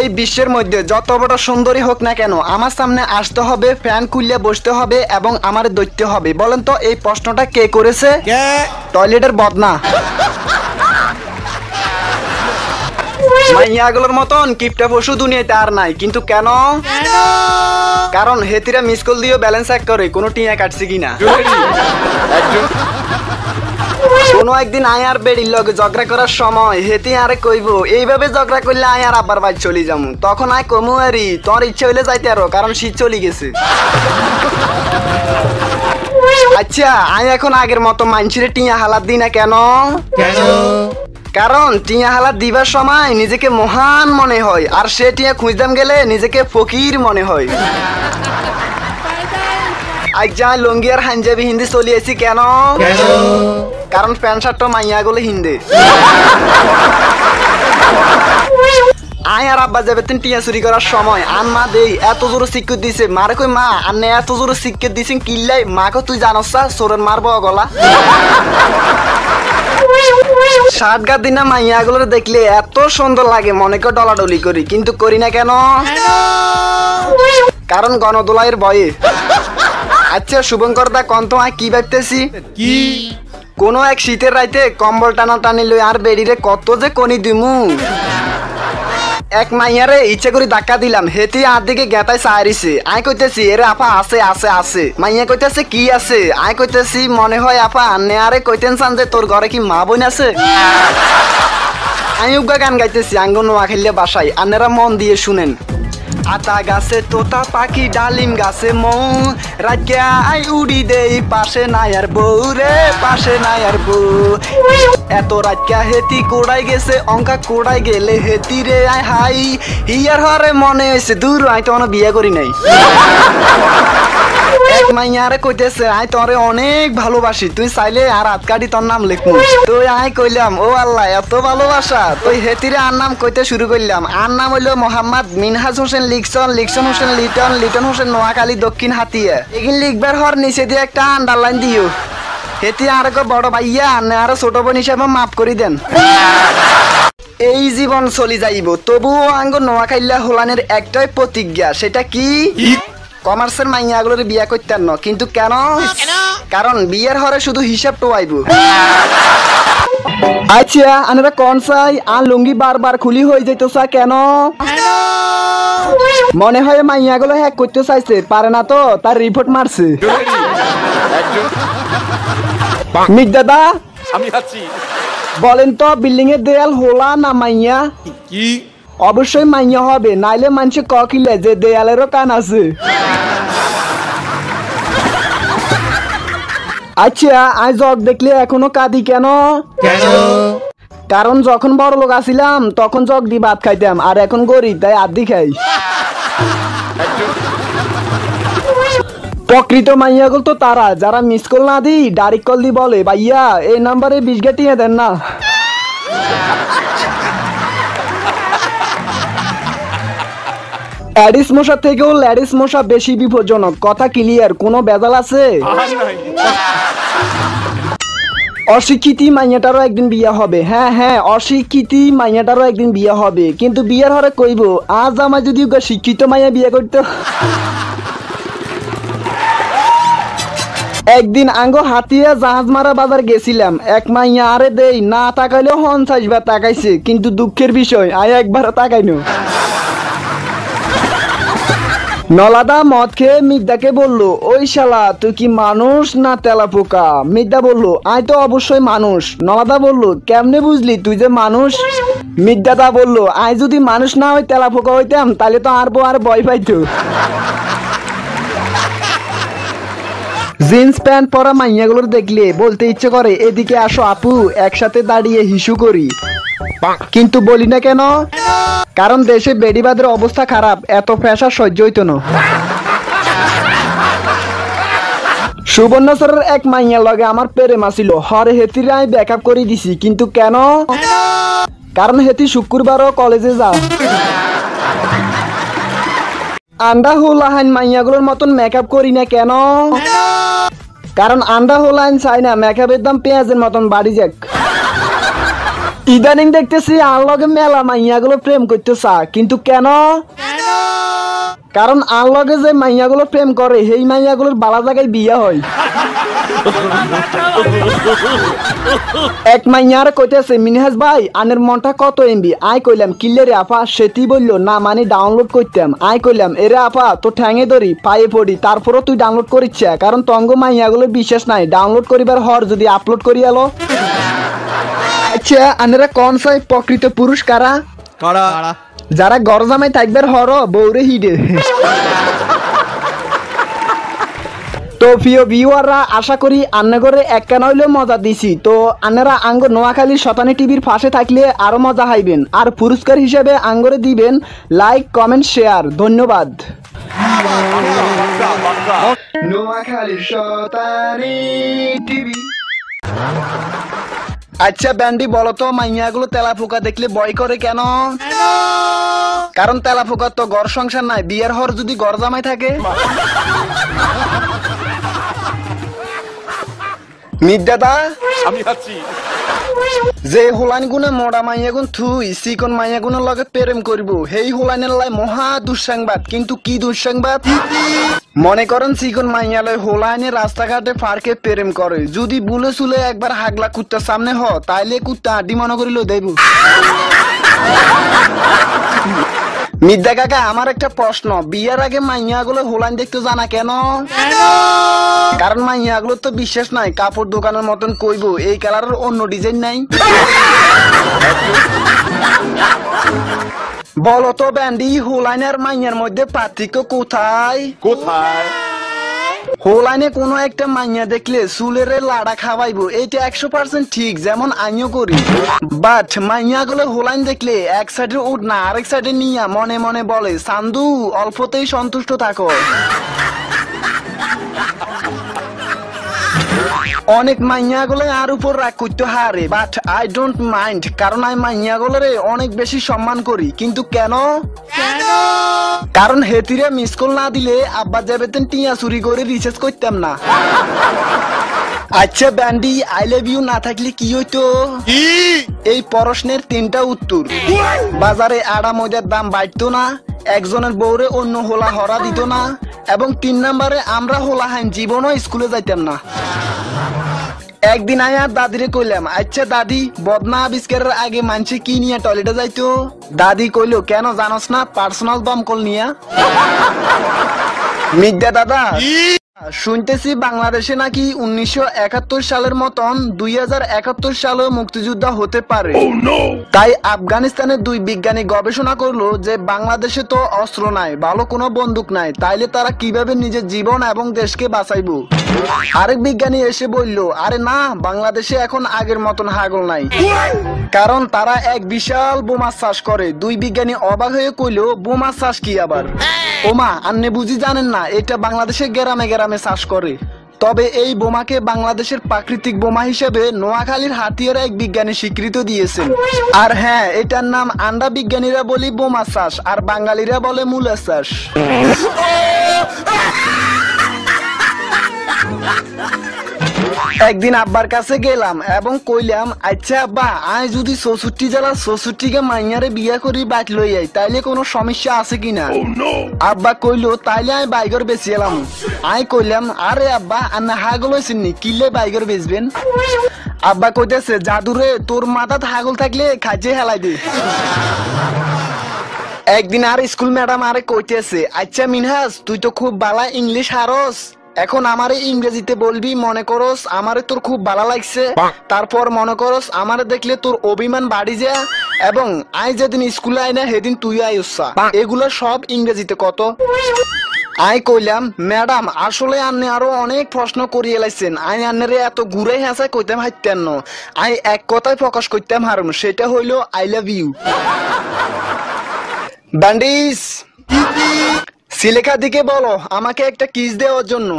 এই বিশ্বের মধ্যে যত বড় সুন্দরী হোক না কেন আমার সামনে আসতে হবে, ফ্যান খুললে বসতে হবে এবং আমার দৈত্য হবে। বলেন তো এই প্রশ্নটা কে করেছে? টয়লেটের বদনা। মাইয়াগুলোর মতন কিপটা পশু দুনিয়াতে আর নাই। কিন্তু কেন? কারণ হেতিরা মিস কল দিয়েও ব্যালেন্স চেক করে কোনো টিয়া কাটছে কিনা। কোনো একদিন আয়ার বেড়ির লগে ঝগড়া করার সময় হেতি আরে কইব এইভাবে ঝগড়া করলে আয়ার আবার বাড়ি চলে যাবো। তখন আয় কমু আরি তোর ইচ্ছা হইলে যাইতে আরো, কারণ শীত চলে গেছে। আচ্ছা আয় এখন আগের মতো মানছিরে টিয়া হালাত দিই না কেন? কারণ টিয়া হালাত দিবার সময় নিজেকে মহান মনে হয়, আর সে টিয়া খুঁজতাম গেলে নিজেকে ফকির মনে হয়। আজ যা লুঙ্গি আর হাঞ্জাবি হিন্দি চলি আছি কেন? কারণ প্যান্ট শার্ট মাইয়া গুলো হিন্দি। আয় আর আব্বা যাবে টিয়া চুরি করার সময় আন মা দেই এত জোরে শিক্ষিত দিছে, মারে কই মা আন্নে এত জোরে শিক্ষিত দিছেন কিল্লাই, মাকে তুই জানস চোরের মারবো গলা। শার্ট গা দিনা মাইয়া গুলো দেখলে এত সুন্দর লাগে মনে করে ডলাডলি করি, কিন্তু করি না কেন? কারণ গণদোলাইয়ের ভয়ে। আচ্ছা শুভঙ্কর দা কন্ত কি ভাবতেছি, কোনো এক শীতের রাইতে কম্বল টানা টানি লই আর বেড়িরে কত যে কনি দিমু। এক মাইয়ারে ইচ্ছা করে ধাক্কা দিলাম, হেতি আর দিকে গেতাই সারিছে। আই কইতেছি এরে আপা আছে আছে আছে, মাইয়া কইতেছে কি আছে? আই কইতেছি মনে হয় আপা আন্নে আরে কইতেন চান যে তোর ঘরে কি মা বোন আছে? আমি উগা গান গাইতেছি আঙ্গ নোয়া খেললে বাসায়, আন্নেরা মন দিয়ে শুনেন। আতা গাছে তোতা পাখি ডালিম গাছে মৌ, রাজ্যা আই উড়ি দেই পাশে নাই আর বউ রে, পাশে নাই আর বউ। এত রাজ্যা হেতি কোড়াই গেছে অঙ্কা কোড়াই গেলে হেতি রে আই হাই, হিয়ার হরে মনে হয়েছে দূর আই তো বিয়ে করি নাই। এক মাইয়ারে কইতেছে আই তোরে অনেক ভালোবাসি, তুই চাইলে আর হাত কাটি তোর নাম লিখবো। তুই আই কইলাম ও আল্লাহ এত ভালোবাসা, তুই হেতিরে আর নাম কইতে শুরু করলাম। আর নাম হইলো মোহাম্মদ মিনহাজ হোসেন লিকসন, লিকসন হোসেন লিটন, লিটন হোসেন নোয়াখালী দক্ষিণ হাতিয়া। এখানে লিখবার হর নিচে দিয়ে একটা আন্ডারলাইন দিও। হেতি আর বড় ভাইয়া আর ছোট বোন হিসাবে মাফ করি দেন। এই জীবন চলি যাইব, তবুও আঙ্গ নোয়াখাইলা হোলানের একটাই প্রতিজ্ঞা, সেটা কি? কমার্সের মাইয়াগুলোর বিয়া করতেন না। কিন্তু কেন? কারণ বিয়ের হরে শুধু হিসাব টোয়াইব। আচ্ছা আনারা কোন চাই আর লুঙ্গি বারবার খুলি হয়ে যাইতেছা কেন? মনে হয় মাইয়াগুলো হ্যাক করতে চাইছে, পারে না তো তার রিপোর্ট মারছে। মিক দাদা আমি আছি, বলেন তো বিল্ডিং এর দেয়াল হোলা না মাইয়া? কি অবশ্যই মাইয়া হবে, নাইলে মানুষে কিলে যে দেয়ালেরও কান আছে। আচ্ছা আজ জগ দেখলে এখনো কাঁদি কেন? কারণ যখন বড় লোক আসিলাম তখন জগ দিয়ে ভাত খাইতাম, আর এখন গরিব তাই আদি খাই। প্রকৃত মাইয়াগুল তো তারা যারা মিস কল না দি ডাইরেক্ট কল দি বলে ভাইয়া এই নাম্বারে 20 গাটিয়ে দেন না। অ্যাডিস মশা থেকেও ল্যাডিস মশা বেশি বিপজ্জনক, কথা ক্লিয়ার, কোনো বেজাল আছে? অশিক্ষিতী মাইয়াটারও একদিন বিয়ে হবে। হ্যাঁ হ্যাঁ অশিক্ষিতী মাইয়াটারও একদিন বিয়ে হবে, কিন্তু বিয়ের হরে কইব আজ আমার যদি শিক্ষিত মাইয়া বিয়ে করতো। একদিন আঙ্গ হাতিয়া জাহাজ মারা বাজার গেছিলাম, এক মাইয়া আরে দেই না তাকাইলেও 50 বার তাকাইছে, কিন্তু দুঃখের বিষয় আয় একবারও তাকাইনো। নলাদা মদ খেয়ে মিদ্দাকে বললো ওই শালা তুই কি মানুষ না তেলা পোকা? মিদ্দা বললো আই তো অবশ্যই মানুষ। নলাদা বললো কেমনে বুঝলি তুই যে মানুষ? মিদ্দাদা বললো আই যদি মানুষ না হই তেলা পোকা হইতাম তাহলে তো আর ভয় পাইতো। জিন্স প্যান্ট পরা মাইয়াগুলোর দেখলে বলতে ইচ্ছে করে এদিকে আসো আপু একসাথে দাঁড়িয়ে হিসু করি, কিন্তু বলি না কেন? কারণ দেশে বেডিবাদের অবস্থা খারাপ, এত প্রেসার সহ্য হইতো না। সুবর্ণচরের এক মাইয়া লগে আমার প্রেম আছিল, হরে হেতিরে আমি ব্যাকআপ করে দিছি, কিন্তু কেন? কারণ হেতি শুক্রবারও কলেজে যাও। আন্ডা হোলাহান মাইয়াগুলোর মতন মেকআপ করি না কেন? কারণ আন্ডা হোলাহান চাই না মেকআপের দাম পেঁয়াজের মতন বাড়ি যাক। ইদানিং দেখতেছি আর লগে মেলা মাইয়াগুলো প্রেম করতেছা, কিন্তু কেন? কারণ আর লগে যে মাইয়াগুলো প্রেম করে সেই মাইয়াগুলোর বালা জায়গায় বিয়া হয়। এক মাইয়ার কইতেছে, মিনহাজ ভাই আনের মনটা কত এমবি? আই কইলাম কিল্লে রে আপা। সেটি বললো না মানে ডাউনলোড করতাম। আই কইলাম এরে আপা তো ঠ্যাঙে ধরি পায়ে পড়ি, তারপরও তুই ডাউনলোড করিচ্ছ, কারণ তঙ্গ মাইয়াগুলো বিশেষ নাই, ডাউনলোড করিবার হর যদি আপলোড করি এলো। আচ্ছা আনেরা কোন সাই প্রকৃত পুরুষ কারা? যারা গরজামাই থাকবার হর বৌরে হিডে। তো প্রিয় ভিউয়াররা, আশা করি আন্নাগরে একখানা হইলেও মজা দিছি। তো আন্নারা আঙ্গ নোয়াখালী শতানি টিভির পাশে থাকলে আরো মজা হাইবেন, আর পুরস্কার হিসেবে আঙ্গরে দিবেন লাইক কমেন্ট শেয়ার। ধন্যবাদ। নোয়াখালী শতানি টিভি। আচ্ছা ব্যান্ডি বলতো, মাইয়াগুলো তেলা পোকা দেখলে ভয় করে কেন? কারণ তেলা পোকার তো ঘর সংসার নাই, বিয়ের হর যদি ঘর জামাই থাকে। মিদাদা আমি আছি। যে হোলাইন গুনে মোড়া মাইয়া গুন থুই সিকন মাইয়া গুনের লগে প্রেম করব, হেই হোলাইনের লাই মহা দুঃসংবাদ। কিন্তু কি দুঃসংবাদ? মনে করেন সিকন মাইয়া লয় হোলাইনে রাস্তাঘাটে পার্কে প্রেম করে, যদি বুলে চুলে একবার হাগলা কুত্তার সামনে হ, তাইলে কুত্তা আড্ডি মনে করিল দেব। মিদ্দা কাকা আমার একটা প্রশ্ন, বিয়ার আগে মাইয়াগুলো হোলাইন দেখতে জানা কেন? কারণ মাইয়াগুলো তো বিশ্বাস নাই, কাপড় দোকানের মতন কইব এই কালারের অন্য ডিজাইন নাই। বলো তো ব্যান্ডি, হোলাইন আর মাইয়ার মধ্যে পার্থক্য কোথায়? হোলাইনে কোনো একটা মাইয়া দেখলে চুলের লাড়া খাওয়াইবো, এটা 100% ঠিক, যেমন আমিও করি। বাট মাইয়া গুলো হোলাইন দেখলে এক সাইডে উঠ না আরেক সাইডে নিয়া মনে মনে বলে, সান্দু অল্পতেই সন্তুষ্ট থাকো। অনেক মাইয়া গুলো আর উপর রাগ করতে হারে, বাট আই ডোন্ট মাইন্ড, কারণ আমি মাইয়া গুলোরে অনেক বেশি সম্মান করি। কিন্তু কেন? কারণ হেতিরে মিস কল না দিলে আব্বা যাবেতেন টিয়া চুরি করে রিচার্জ করতাম না। আচ্ছা ব্যান্ডি, আই লাভ ইউ না থাকলে কি হইতো? এই প্রশ্নের 3টা উত্তর। বাজারে আড়া ময়দার দাম বাড়তো না, একজনের বউরে অন্য হোলা হরা দিত না, এবং 3 নম্বরে আমরা হোলা হাইন জীবনও স্কুলে যাইতাম না। একদিন আয়া দাদিরে কইলাম, আচ্ছা দাদি বদনা আবিষ্কারের আগে মানছে কি নিয়ে টয়লেটে যাইতো? দাদি কইলো, কেন জানোস না? পার্সোনাল দমকল নিয়া। মিদ্যা দাদা শুনতেছি বাংলাদেশে নাকি 1971 সালের মতন 2071 সালেও মুক্তিযুদ্ধ হতে পারে। তাই আফগানিস্তানের 2 বিজ্ঞানী গবেষণা করলো যে বাংলাদেশে তো অস্ত্র নাই, ভালো কোনো বন্দুক নাই, তাইলে তারা কিভাবে নিজের জীবন এবং দেশকে বাঁচাইবো? আরেক বিজ্ঞানী এসে বলল, আরে না, বাংলাদেশে এখন আগের মতন হাগল নাই, কারণ তারা এক বিশাল বোমা চাষ করে। 2 বিজ্ঞানী অবাক হয়ে কইলো, বোমা চাষ কি আবার? ওমা আন্নে বুঝি জানেন না, এটা বাংলাদেশের গ্রামে গ্রামে চাষ করে। তবে এই বোমাকে বাংলাদেশের প্রাকৃতিক বোমা হিসেবে নোয়াখালীর হাতিয়ার এক বিজ্ঞানী স্বীকৃতি দিয়েছেন। আর হ্যাঁ, এটার নাম আমরা বিজ্ঞানীরা বলি বোমা চাষ, আর বাঙালিরা বলে মূলা চাষ। একদিন আব্বার কাছে গেলাম এবং কইলাম, আচ্ছা আব্বা, আয় যদি 64 জেলা 64কে মাইয়ারে বিয়া করি বাইক লই আই, তাইলে কোনো সমস্যা আছে কিনা? আব্বা কইলো, তাইলে আমি বাইগর বেচি এলাম। আই কইলাম, আরে আব্বা আন্না হাগল হইছেন নি, কিলে বাইগর বেচবেন? আব্বা কইতেছে, জাদুরে তোর মাথাত হাগল থাকলে খাইছে হেলাই দে। একদিন আর স্কুল ম্যাডাম আরে কইতেছে, আচ্ছা মিনহাজ তুই তো খুব বালা ইংলিশ হারস, এখন আমারে ইংরেজিতে বলবি, মনে করস আমারে তোর খুব ভালো লাগছে, তারপর মনে করস আমারে দেখলে তোর অভিমান বাড়ি যা, এবং আই যেদিন স্কুলে আই না সেদিন তুই আইসা, এগুলো সব ইংরেজিতে কত? আই কইলাম, ম্যাডাম আসলে আন্নে আরো অনেক প্রশ্ন করিয়ে লাইছেন, আই আন্নারে এত ঘুরে হেঁচাই কইতাম হাইতেন না, আই এক কথায় প্রকাশ করতাম হারুন, সেটা হইলো আই লাভ ইউ। বান্ডিস সিলেখা দিকে বলো আমাকে একটা কিস দেওয়ার জন্য।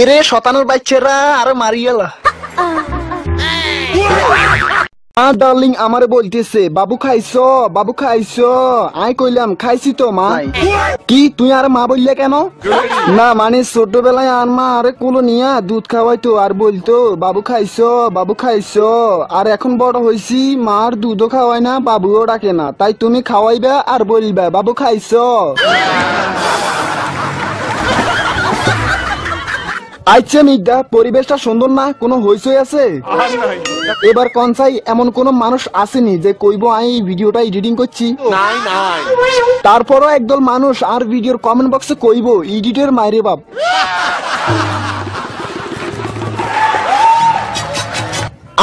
এরে শতানুর বাচ্চারা আরো মারিয়েলা। আর ডার্লিং আমারে বলতেছে বাবু খাইছো বাবু খাইছো। আই কইলাম খাইছি তো মা। কি তুই আর মা বললে কেন? না মানে ছোটবেলায় আর মা আরে কোলো নিয়া দুধ খাওয়াইতো আর বলতো বাবু খাইছো বাবু খাইছো। আর এখন বড় হইছি মার দুধও খাওয়াই না বাবুও ডাকে না, তাই তুমি খাওয়াইবা আর বলবা বাবু খাইছো। আচ্ছা মির্জা পরিবেশটা সুন্দর না, কোনো হইচই আছে? এবার কনসাই এমন কোন মানুষ আসেনি যে কইবো আমি এই ভিডিওটা এডিটিং করছি? তারপরও একদল মানুষ আর ভিডিওর কমেন্ট বক্সে কইবো এডিটের মাইরে বাপ।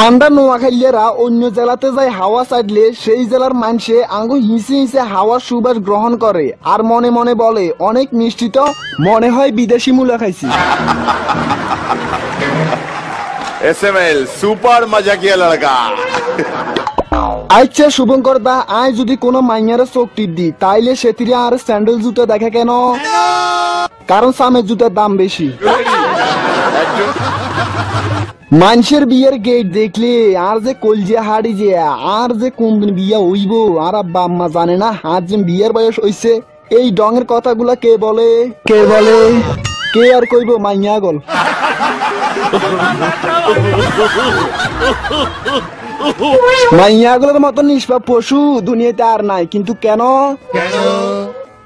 আমরা নোয়াখালীরা অন্য জেলাতে যাই হাওয়া চাইলে সেই জেলার মানুষে আঙ্গু হিসে হিসে হাওয়া সুবাস গ্রহণ করে আর মনে মনে বলে অনেক মিষ্টি তো, মনে হয় বিদেশি মূলা খাইছি। এসএমএল সুপার মজা কিয়া লড়কা। আচ্ছা শুভঙ্কর দা, আয় যদি কোনো মাইয়ারে চোখ টিপ দি তাইলে সেতিরে আর স্যান্ডেল জুতো দেখে কেন? কারণ সামের জুতার দাম বেশি। মানুষের বিয়ের গেট দেখলে আর যে কলজিয়া হাড়ি যে আর যে কোন দিন বিয়া হইব আর আব্বা আম্মা জানে না আর যে বিয়ের বয়স হইছে। এই ডঙের কথাগুলা কে বলে? কে বলে? কে আর কইব? মাইয়া গল। মাইয়াগুলোর মতো নিষ্পাপ পশু দুনিয়াতে আর নাই, কিন্তু কেন?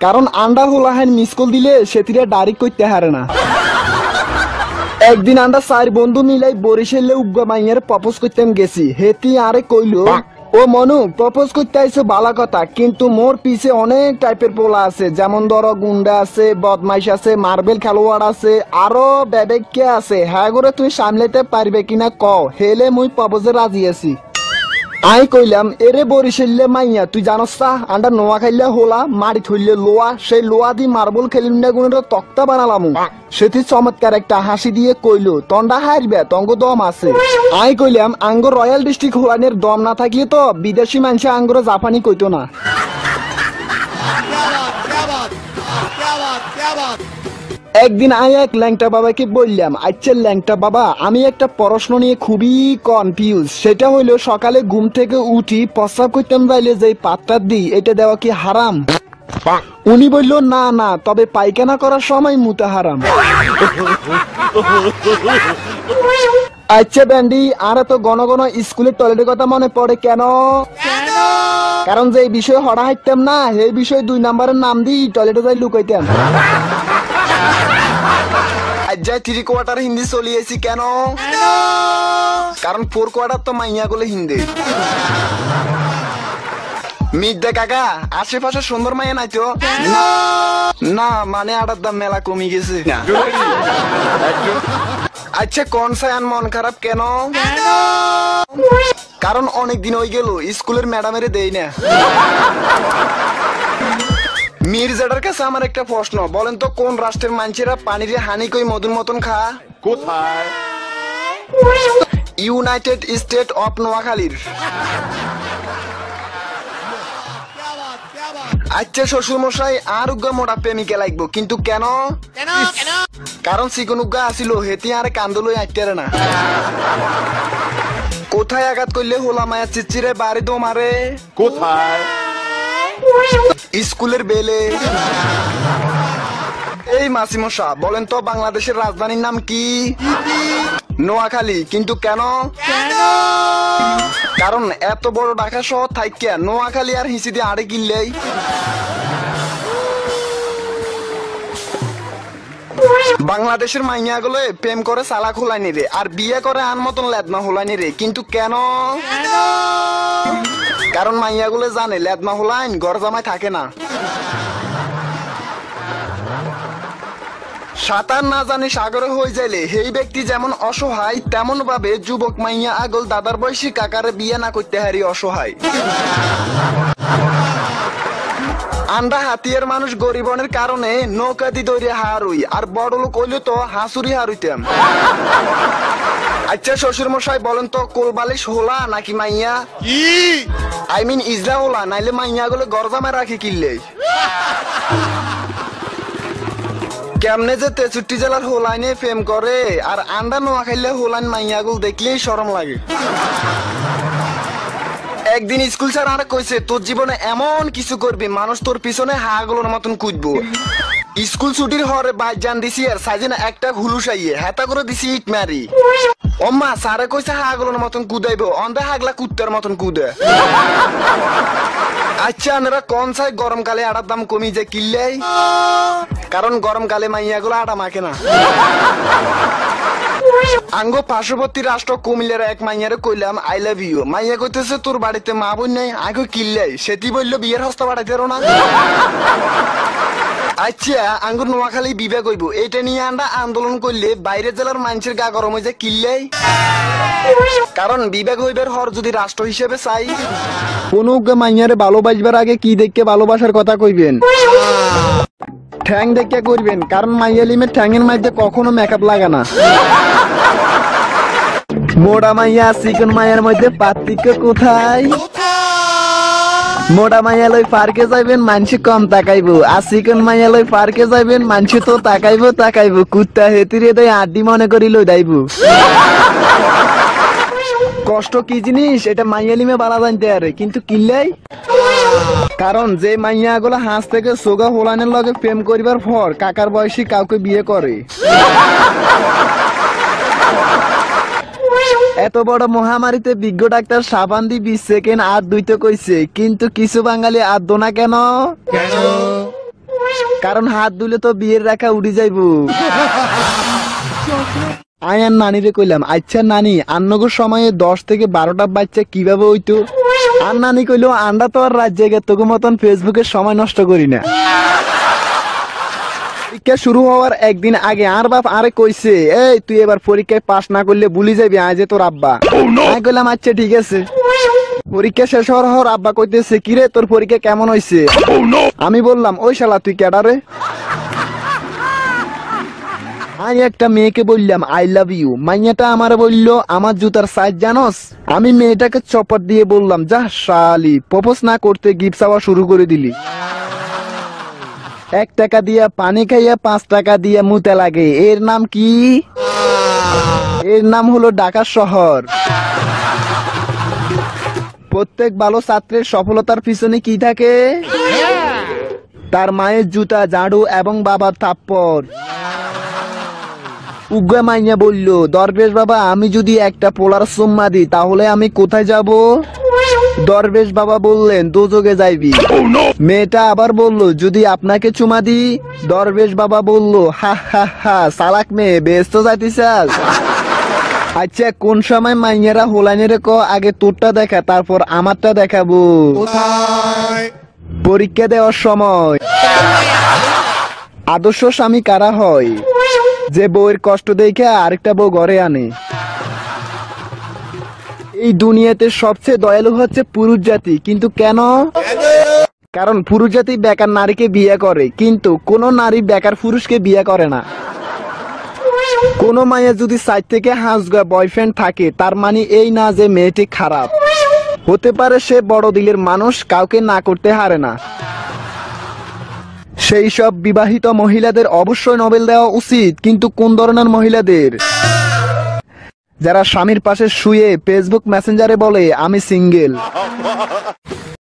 কারণ আন্ডার হোলাহান মিস কল দিলে সেটিরে ডাইরেক্ট করতে হারে না। একদিন আমরা 4 বন্ধু মিলাই বরিশালে উগ্গা মাইয়ার প্রপোজ করতেন গেছি। হেতি আরে কইলো ও মনু প্রপোজ করতে আইছো বালা কথা, কিন্তু মোর পিছে অনেক টাইপের পোলা আছে, যেমন ধরো গুন্ডা আছে, বদমাইশ আছে, মার্বেল খেলোয়াড় আছে, আরো বেবেকে আছে। হ্যাঁ করে তুমি সামলাইতে পারবে কিনা ক, হেলে মুই প্রপোজে রাজি আছি। আই কইলাম এরে বরিশালে মাইয়া তুই জানস না আন্ডা নোয়া খাইলে হোলা মারি থইলে লোয়া, সেই লোয়া দি মার্বল খেলিম না গুণের তক্তা বানালাম। সেটি চমৎকার একটা হাসি দিয়ে কইলো তন্ডা হারবে তঙ্গ দম আছে। আই কইলাম আঙ্গ রয়্যাল ডিস্ট্রিক্ট হোলানের দম না থাকলে তো বিদেশি মানুষে আঙ্গুর জাপানি কইতো না। একদিন আমি এক ল্যাংটা বাবাকে বললাম আচ্ছা ল্যাংটা বাবা আমি একটা প্রশ্ন নিয়ে খুবই কনফিউজ, সেটা হইলো সকালে ঘুম থেকে উঠি প্রস্রাব করতাম যাইলে যে পাত্তার দিই এটা দেওয়া কি হারাম? উনি বলল না না, তবে পায়খানা করার সময় মুতা হারাম। আচ্ছা ব্যান্ডি আর তো ঘন ঘন স্কুলের টয়লেটের কথা মনে পড়ে কেন? কারণ যে বিষয়ে হড়া হাইতাম না এই বিষয়ে 2 নাম্বারের নাম দিই টয়লেটে যাই লুকাইতাম। আজ্জায় 3 কোয়ার্টার হিন্দি চলিয়েছি কেন? কারণ 4 কোয়ার্টার তো মাইয়া গুলো হিন্দি। মিদ্দা কাকা আশেপাশে সুন্দর মাইয়া নাই তো? না মানে আটার দাম মেলা কমে গেছে। আচ্ছা কোন সায়ান মন খারাপ কেন? কারণ অনেক দিন হয়ে গেল স্কুলের ম্যাডামের দেই না। মির্জাটার কাছে আমার একটা প্রশ্ন, বলেন তো কোন রাষ্ট্রের মানুষেরা পানির হানি কই মধুর মতন খা? কোথায়? ইউনাইটেড স্টেট অফ নোয়াখালীর। আচ্ছা শ্বশুর মশাই আর উগ্গা মোটা প্রেমিকা লাগবো, কিন্তু কেন? কারণ চিকন উগ্গা আসিল হেতি আর কান্দলই আইটারে না। কোথায় আঘাত করলে হোলা মায়া চিচিরে বাড়ি দো মারে? কোথায়? স্কুলের বেলে। এই মাসিমশা বলেন তো বাংলাদেশের রাজধানীর নাম কি? নোয়াখালী, কিন্তু কেন? কারণ এত বড় ঢাকা শহর থাইকা নোয়াখালী আর হিসি দিয়ে আড়ে কিনলেই। বাংলাদেশের মাইয়া গুলো প্রেম করে সালাক হোলাইনি রে আর বিয়ে করে আন মতন লেদমা হোলাইনি রে, কিন্তু কেন? কারণ মাইয়া গুলো জানে লেদমা হোলাইন ঘর জামাই থাকে না। সাঁতার না জানি সাগরে হয়ে যাইলে সেই ব্যক্তি যেমন অসহায় তেমন ভাবে যুবক মাইয়া আগল দাদার বয়সী কাকারে বিয়ে না করতে হারি অসহায়। আমরা হাতিয়ার মানুষ গরিবনের কারণে নৌকা দি দৌড়ে হারুই আর বড় লোক হইলে তো হাসুরি হারুইতাম। আচ্ছা শ্বশুর মশাই বলেন তো কোলবালিশ হোলা নাকি মাইয়া? আই মিন ইজরা হোলা, নাইলে মাইয়া গুলো গরজামে রাখি কিনলে। কেমনে যে 63 জেলার হোলাইনে প্রেম করে আর আন্ডা নোয়াখাইলে হোলাইন মাইয়াগুল দেখলেই শরম লাগে। একদিন স্কুল স্যার আর কইছে তোর জীবনে এমন কিছু করবি মানুষ তোর পিছনে হাগুলোর মতন কুদবো। স্কুল ছুটির হরে বাইক জান দিছি আর সাইজেন একটা হুলুসাইয়ে হেতা করে দিছি ইট মারি। ওম্মা স্যারে কইছে হাগুলোর মতন কুদাইবো, অন্ধে হাগলা কুত্তার মতন কুদে। আচ্ছা আনারা কোন সাই গরমকালে আটার দাম কমি যায় কিল্লাই? কারণ গরমকালে মাইয়াগুলো আটা মাখে না। আঙ্গো পার্শ্ববর্তী রাষ্ট্র কুমিল্লার এক মাইয়ারে কইলাম আই লাভ ইউ। মাইয়া কইতেছে তোর বাড়িতে মা বোন নাই। আগে কিল্লাই সেটি বললো বিয়ের হস্তা বাড়াইতে না। আচ্ছা আঙ্গুর নোয়াখালী বিবেক হইব, এটা নিয়ে আমরা আন্দোলন করলে বাইরের জেলার মানুষের গা গরম হয়ে যায় কিল্লাই। কারণ বিবেক হইবার হর যদি রাষ্ট্র হিসেবে চাই, কোন মাইয়ারে ভালোবাসবার আগে কি দেখে ভালোবাসার কথা কইবেন? ঠ্যাং দেখে করবেন, কারণ মাইয়ালিমের ঠ্যাংয়ের মধ্যে কখনো মেকআপ লাগে না। মোড়া মাইয়া চিকন মাইয়ার মধ্যে পার্থক্য কোথায়? মোটা মাইয়া লই পার্কে যাইবেন মানসি কম তাকাইবো, আর চিকন মাইয়া লই পার্কে যাইবেন মানসি তো তাকাইবো কুত্তা হেতিরে দেয় আড্ডি মনে করি লই দাইবো। কষ্ট কি জিনিস এটা মাইয়ালিমে বালা জানতে আরে, কিন্তু কিল্লাই। কারণ যে মাইয়া গুলা হাঁস থেকে সোগা হোলানের লগে প্রেম করিবার পর কাকার বয়সী কাউকে বিয়ে করে। এত বড় মহামারীতে বিজ্ঞ ডাক্তার সাবান দি 20 সেকেন্ড আর দুইতে কইছে, কিন্তু কিছু বাঙালি আর দো না কেন? কারণ হাত দুলে তো বিয়ের রেখা উড়ি যাইবো। আয়ান নানিরে কইলাম আচ্ছা নানি আন্নগর সময়ে 10 থেকে 12টা বাচ্চা কিভাবে হইতো? আর নানি কইলো আন্ডা তো আর রাত জায়গা তোকে মতন ফেসবুকে সময় নষ্ট করি না। পরীক্ষা শুরু হওয়ার একদিন আগে আর বাপ আরে কইছে এই তুই এবার পরীক্ষায় পাস না করলে ভুলি যাবি আজ তোর আব্বা। আমি কইলাম আচ্ছা ঠিক আছে। পরীক্ষা শেষ হওয়ার আব্বা কইতেছে কিরে তোর পরীক্ষা কেমন হয়েছে? আমি বললাম ওই শালা তুই কেডারে? আমি একটা মেয়েকে বললাম আই লাভ ইউ, মাইয়াটা আমারে বললো আমার জুতার সাইজ জানোস? আমি মেয়েটাকে চপট দিয়ে বললাম যা শালি, প্রপোজ না করতে গিফট চাওয়া শুরু করে দিলি। 1 টাকা দিয়া পানি খাইয়া 5 টাকা দিয়া মুতে লাগে, এর নাম কি? এর নাম হলো ঢাকা শহর। প্রত্যেক ভালো ছাত্রের সফলতার পিছনে কি থাকে? তার মায়ের জুতা, ঝাড়ু এবং বাবার থাপ্পড়। উগ্রা মাইয়া বলল দরবেশ বাবা আমি যদি একটা পোলার সুম্মা দিই তাহলে আমি কোথায় যাব? দরবেশ বাবা বললেন দোজগে যাইবি। মেয়েটা আবার বলল যদি আপনাকে চুমা দি? দরবেশ বাবা বলল হা হা হা সালাক মেয়ে বেহেশতে যাইতে চাস? আচ্ছা কোন সময় মাইয়ারা হোলাইনের ক আগে তোরটা দেখা তারপর আমারটা দেখাবো? পরীক্ষা দেওয়ার সময়। আদর্শ স্বামী কারা হয়? যে বউয়ের কষ্ট দেখে আরেকটা বউ ঘরে আনে। এই দুনিয়াতে সবচেয়ে দয়ালু হচ্ছে পুরুষ জাতি, কিন্তু কেন? কারণ পুরুষ জাতি বেকার নারীকে বিয়ে করে, কিন্তু কোন নারী বেকার পুরুষকে বিয়ে করে না। কোন মায়ের যদি সাইড থেকে হাঁসগা বয়ফ্রেন্ড থাকে তার মানে এই না যে মেয়েটি খারাপ। হতে পারে সে বড় দিলের মানুষ, কাউকে না করতে হারে না। সেই সব বিবাহিত মহিলাদের অবশ্যই নোবেল দেওয়া উচিত, কিন্তু কোন ধরনের মহিলাদের? যারা স্বামীর পাশে শুয়ে ফেসবুক মেসেঞ্জারে বলে আমি সিঙ্গেল।